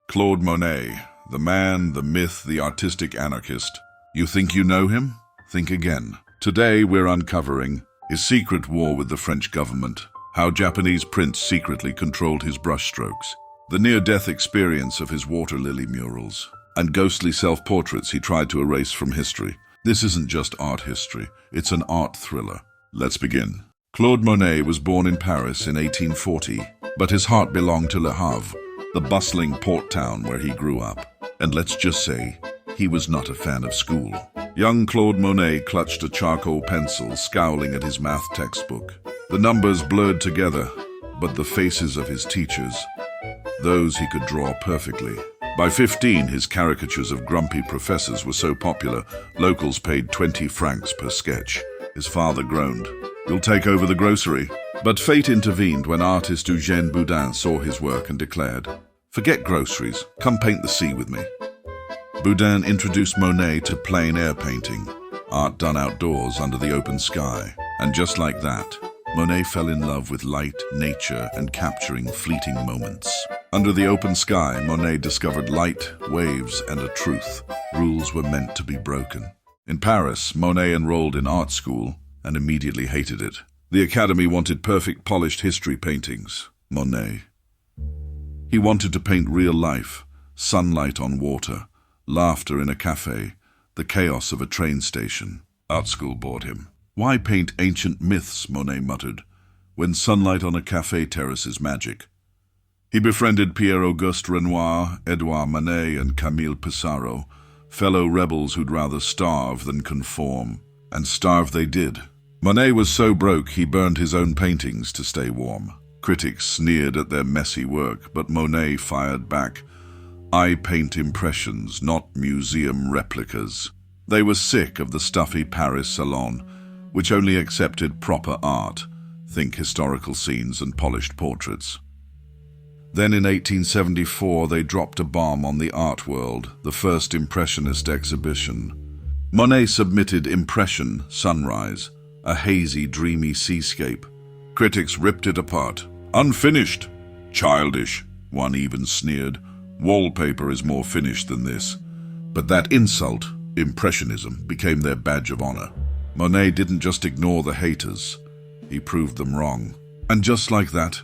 Claude Monet, the man, the myth, the artistic anarchist. You think you know him? Think again. Today we're uncovering his secret war with the French government, how Japanese prints secretly controlled his brushstrokes, the near-death experience of his water lily murals, and ghostly self-portraits he tried to erase from history. This isn't just art history, it's an art thriller. Let's begin. Claude Monet was born in Paris in 1840, but his heart belonged to Le Havre, the bustling port town where he grew up. And let's just say, he was not a fan of school. Young Claude Monet clutched a charcoal pencil, scowling at his math textbook. The numbers blurred together, but the faces of his teachers, those he could draw perfectly. By 15, his caricatures of grumpy professors were so popular, locals paid 20 francs per sketch. His father groaned, "You'll take over the grocery." But fate intervened when artist Eugène Boudin saw his work and declared, "Forget groceries, come paint the sea with me." Boudin introduced Monet to plein air painting, art done outdoors under the open sky. And just like that, Monet fell in love with light, nature, and capturing fleeting moments. Under the open sky, Monet discovered light, waves, and a truth. Rules were meant to be broken. In Paris, Monet enrolled in art school and immediately hated it. The Academy wanted perfect polished history paintings. Monet. He wanted to paint real life, sunlight on water, laughter in a cafe, the chaos of a train station. Art school bored him. "Why paint ancient myths," Monet muttered, "when sunlight on a cafe terrace is magic?" He befriended Pierre-Auguste Renoir, Edouard Manet, and Camille Pissarro, fellow rebels who'd rather starve than conform. And starve they did. Monet was so broke he burned his own paintings to stay warm. Critics sneered at their messy work, but Monet fired back, "I paint impressions, not museum replicas." They were sick of the stuffy Paris salon, which only accepted proper art, think historical scenes and polished portraits. Then in 1874 they dropped a bomb on the art world, the first Impressionist exhibition. Monet submitted Impression, Sunrise, a hazy, dreamy seascape. Critics ripped it apart. "Unfinished! Childish!" one even sneered. "Wallpaper is more finished than this." But that insult, Impressionism, became their badge of honor. Monet didn't just ignore the haters, he proved them wrong. And just like that,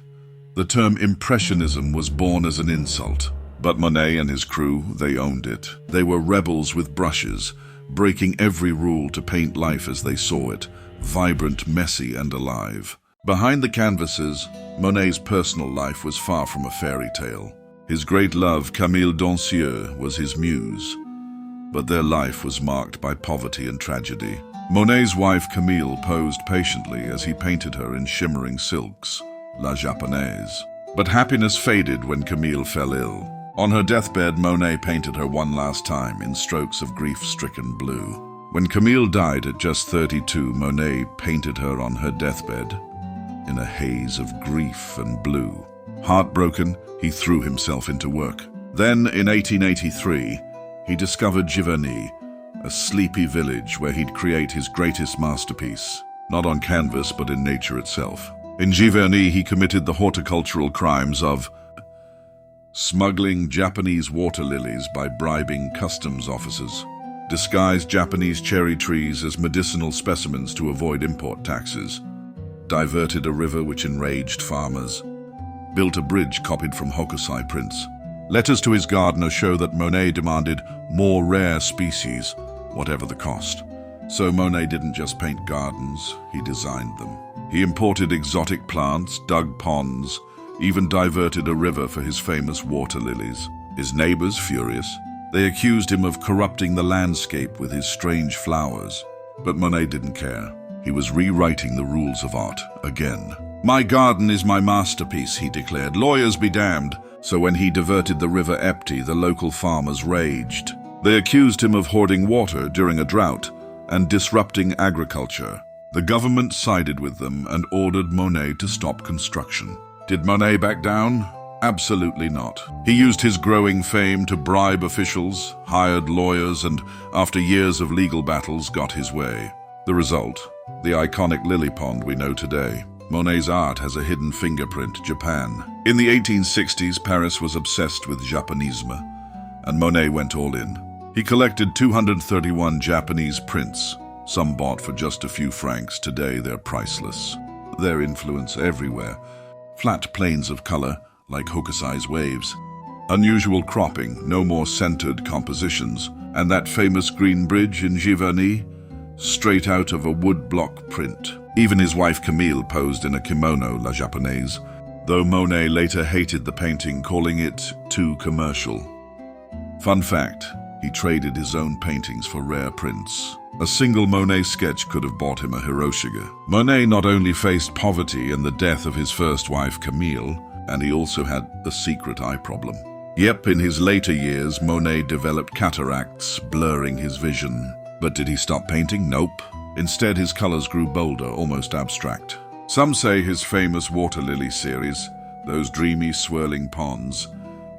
the term Impressionism was born as an insult. But Monet and his crew, they owned it. They were rebels with brushes, breaking every rule to paint life as they saw it, vibrant, messy, and alive. Behind the canvases, Monet's personal life was far from a fairy tale. His great love, Camille Doncieux, was his muse. But their life was marked by poverty and tragedy. Monet's wife, Camille, posed patiently as he painted her in shimmering silks, La Japonaise. But happiness faded when Camille fell ill. On her deathbed, Monet painted her one last time in strokes of grief-stricken blue. When Camille died at just 32, Monet painted her on her deathbed in a haze of grief and blue. Heartbroken, he threw himself into work. Then, in 1883, he discovered Giverny, a sleepy village where he'd create his greatest masterpiece, not on canvas but in nature itself. In Giverny, he committed the horticultural crimes of smuggling Japanese water lilies by bribing customs officers, disguised Japanese cherry trees as medicinal specimens to avoid import taxes, diverted a river which enraged farmers, built a bridge copied from Hokusai prints. Letters to his gardener show that Monet demanded more rare species, whatever the cost. So Monet didn't just paint gardens, he designed them. He imported exotic plants, dug ponds, even diverted a river for his famous water lilies. His neighbors, furious, they accused him of corrupting the landscape with his strange flowers. But Monet didn't care. He was rewriting the rules of art again. "My garden is my masterpiece," he declared. "Lawyers be damned." So when he diverted the river Epte, the local farmers raged. They accused him of hoarding water during a drought and disrupting agriculture. The government sided with them and ordered Monet to stop construction. Did Monet back down? Absolutely not. He used his growing fame to bribe officials, hired lawyers, and after years of legal battles got his way. The result, the iconic lily pond we know today. Monet's art has a hidden fingerprint, Japan. In the 1860s, Paris was obsessed with Japanism, and Monet went all in. He collected 231 Japanese prints, some bought for just a few francs. Today they're priceless. Their influence everywhere. Flat planes of color, like Hokusai's waves. Unusual cropping, no more centered compositions. And that famous green bridge in Giverny, straight out of a woodblock print. Even his wife Camille posed in a kimono, La Japonaise, though Monet later hated the painting, calling it too commercial. Fun fact, he traded his own paintings for rare prints. A single Monet sketch could have bought him a Hiroshige. Monet not only faced poverty and the death of his first wife Camille, and he also had a secret eye problem. Yep, in his later years, Monet developed cataracts, blurring his vision. But did he stop painting? Nope. Instead, his colors grew bolder, almost abstract. Some say his famous water lily series, those dreamy, swirling ponds,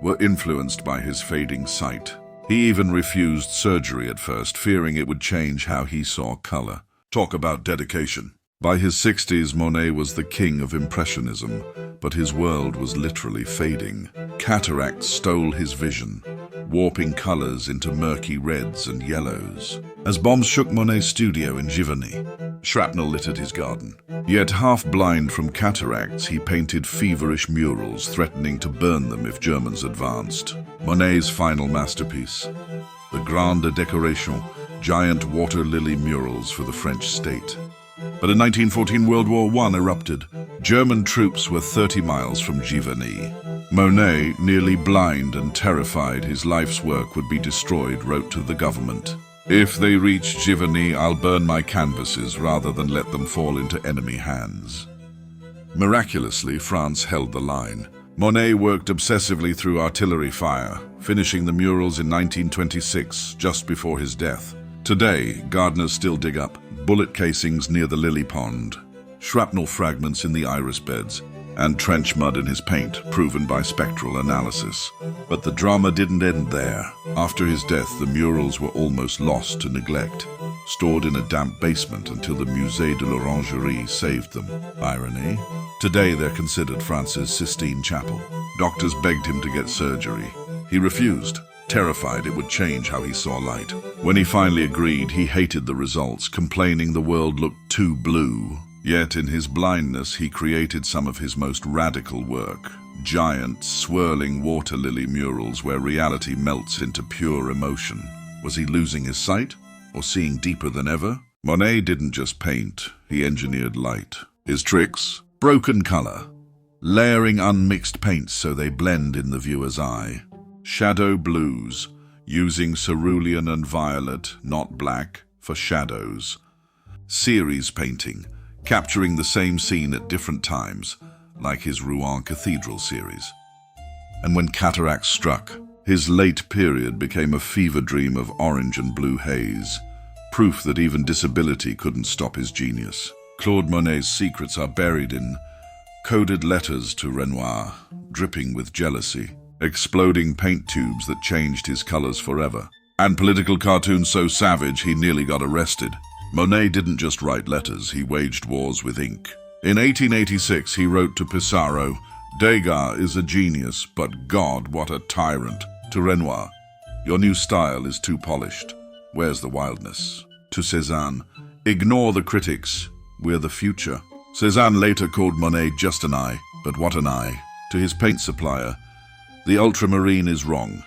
were influenced by his fading sight. He even refused surgery at first, fearing it would change how he saw color. Talk about dedication. By his 60s, Monet was the king of Impressionism, but his world was literally fading. Cataracts stole his vision, warping colors into murky reds and yellows. As bombs shook Monet's studio in Giverny, shrapnel littered his garden. Yet half-blind from cataracts, he painted feverish murals, threatening to burn them if Germans advanced. Monet's final masterpiece, the Grande Décoration, giant water lily murals for the French state. But in 1914, World War I erupted. German troops were 30 miles from Giverny. Monet, nearly blind and terrified his life's work would be destroyed, wrote to the government, "If they reach Giverny, I'll burn my canvases rather than let them fall into enemy hands." Miraculously, France held the line. Monet worked obsessively through artillery fire, finishing the murals in 1926, just before his death. Today, gardeners still dig up bullet casings near the lily pond, shrapnel fragments in the iris beds, and trench mud in his paint, proven by spectral analysis. But the drama didn't end there. After his death, the murals were almost lost to neglect, stored in a damp basement until the Musée de l'Orangerie saved them. Irony? Today they're considered France's Sistine Chapel. Doctors begged him to get surgery. He refused, terrified it would change how he saw light. When he finally agreed, he hated the results, complaining the world looked too blue. Yet in his blindness, he created some of his most radical work. Giant, swirling water lily murals where reality melts into pure emotion. Was he losing his sight, or seeing deeper than ever? Monet didn't just paint, he engineered light. His tricks? Broken color, layering unmixed paints so they blend in the viewer's eye. Shadow blues, using cerulean and violet, not black, for shadows. Series painting, capturing the same scene at different times, like his Rouen Cathedral series. And when cataracts struck, his late period became a fever dream of orange and blue haze, proof that even disability couldn't stop his genius. Claude Monet's secrets are buried in coded letters to Renoir, dripping with jealousy, exploding paint tubes that changed his colors forever, and political cartoons so savage he nearly got arrested. Monet didn't just write letters, he waged wars with ink. In 1886, he wrote to Pissarro, "Degas is a genius, but God, what a tyrant." To Renoir, "Your new style is too polished. Where's the wildness?" To Cézanne, "Ignore the critics, we're the future." Cézanne later called Monet just an eye, but what an eye. To his paint supplier, "The ultramarine is wrong.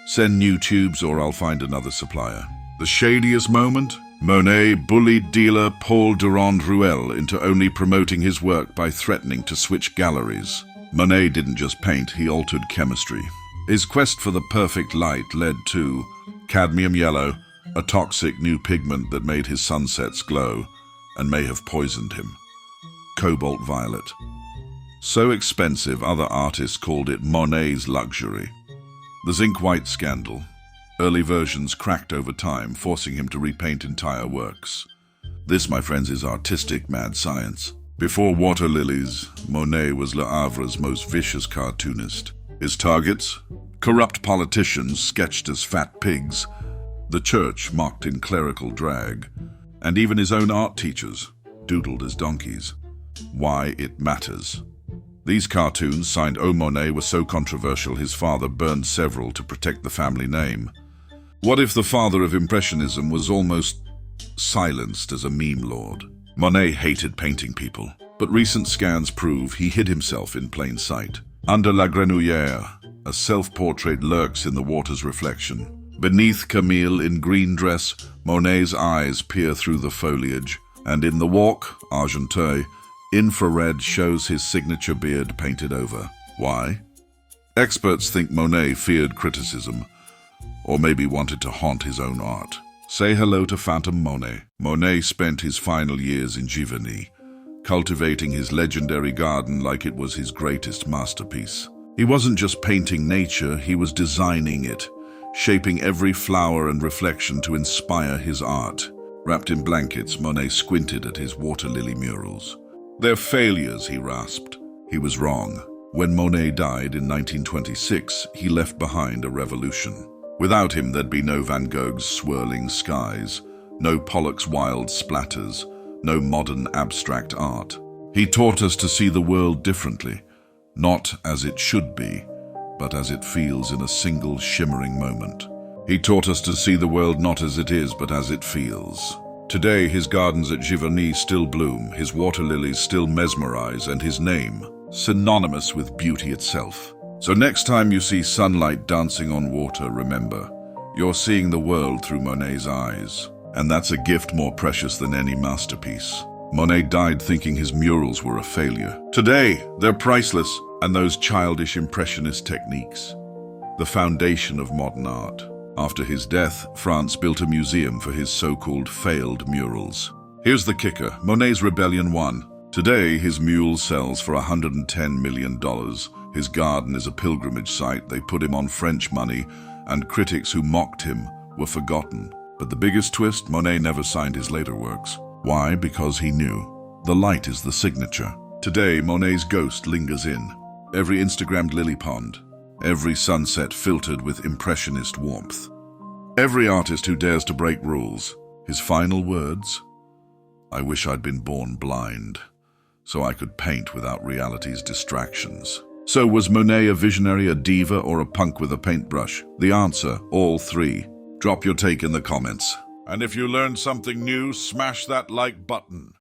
Send new tubes or I'll find another supplier." The shadiest moment? Monet bullied dealer Paul Durand-Ruel into only promoting his work by threatening to switch galleries. Monet didn't just paint, he altered chemistry. His quest for the perfect light led to cadmium yellow, a toxic new pigment that made his sunsets glow and may have poisoned him. Cobalt violet. So expensive, other artists called it Monet's luxury. The zinc white scandal. Early versions cracked over time, forcing him to repaint entire works. This, my friends, is artistic mad science. Before water lilies, Monet was Le Havre's most vicious cartoonist. His targets? Corrupt politicians sketched as fat pigs, the church mocked in clerical drag, and even his own art teachers, doodled as donkeys. why it matters. These cartoons, signed O. Monet, were so controversial his father burned several to protect the family name. What if the father of Impressionism was almost silenced as a meme lord? Monet hated painting people, but recent scans prove he hid himself in plain sight. Under La Grenouillère, a self-portrait lurks in the water's reflection. Beneath Camille in green dress, Monet's eyes peer through the foliage, and in the walk, Argenteuil, infrared shows his signature beard painted over. Why? Experts think Monet feared criticism, or maybe wanted to haunt his own art. Say hello to Phantom Monet. Monet spent his final years in Giverny, cultivating his legendary garden like it was his greatest masterpiece. He wasn't just painting nature, he was designing it, shaping every flower and reflection to inspire his art. Wrapped in blankets, Monet squinted at his water lily murals. "They're failures," he rasped. He was wrong. When Monet died in 1926, he left behind a revolution. Without him, there'd be no Van Gogh's swirling skies, no Pollock's wild splatters, no modern abstract art. He taught us to see the world differently, not as it should be, but as it feels in a single shimmering moment. He taught us to see the world not as it is, but as it feels. Today, his gardens at Giverny still bloom, his water lilies still mesmerize, and his name, synonymous with beauty itself. So next time you see sunlight dancing on water, remember, you're seeing the world through Monet's eyes. And that's a gift more precious than any masterpiece. Monet died thinking his murals were a failure. Today, they're priceless, and those childish impressionist techniques, the foundation of modern art. After his death, France built a museum for his so-called failed murals. Here's the kicker: Monet's rebellion won. Today, his mule sells for $110 million. His garden is a pilgrimage site. They put him on French money, and critics who mocked him were forgotten. But the biggest twist, Monet never signed his later works. Why? Because he knew. The light is the signature. Today, Monet's ghost lingers in every Instagrammed lily pond, every sunset filtered with impressionist warmth. Every artist who dares to break rules. His final words? "I wish I'd been born blind, so I could paint without reality's distractions." So was Monet a visionary, a diva, or a punk with a paintbrush? The answer, all three. Drop your take in the comments. And if you learned something new, smash that like button.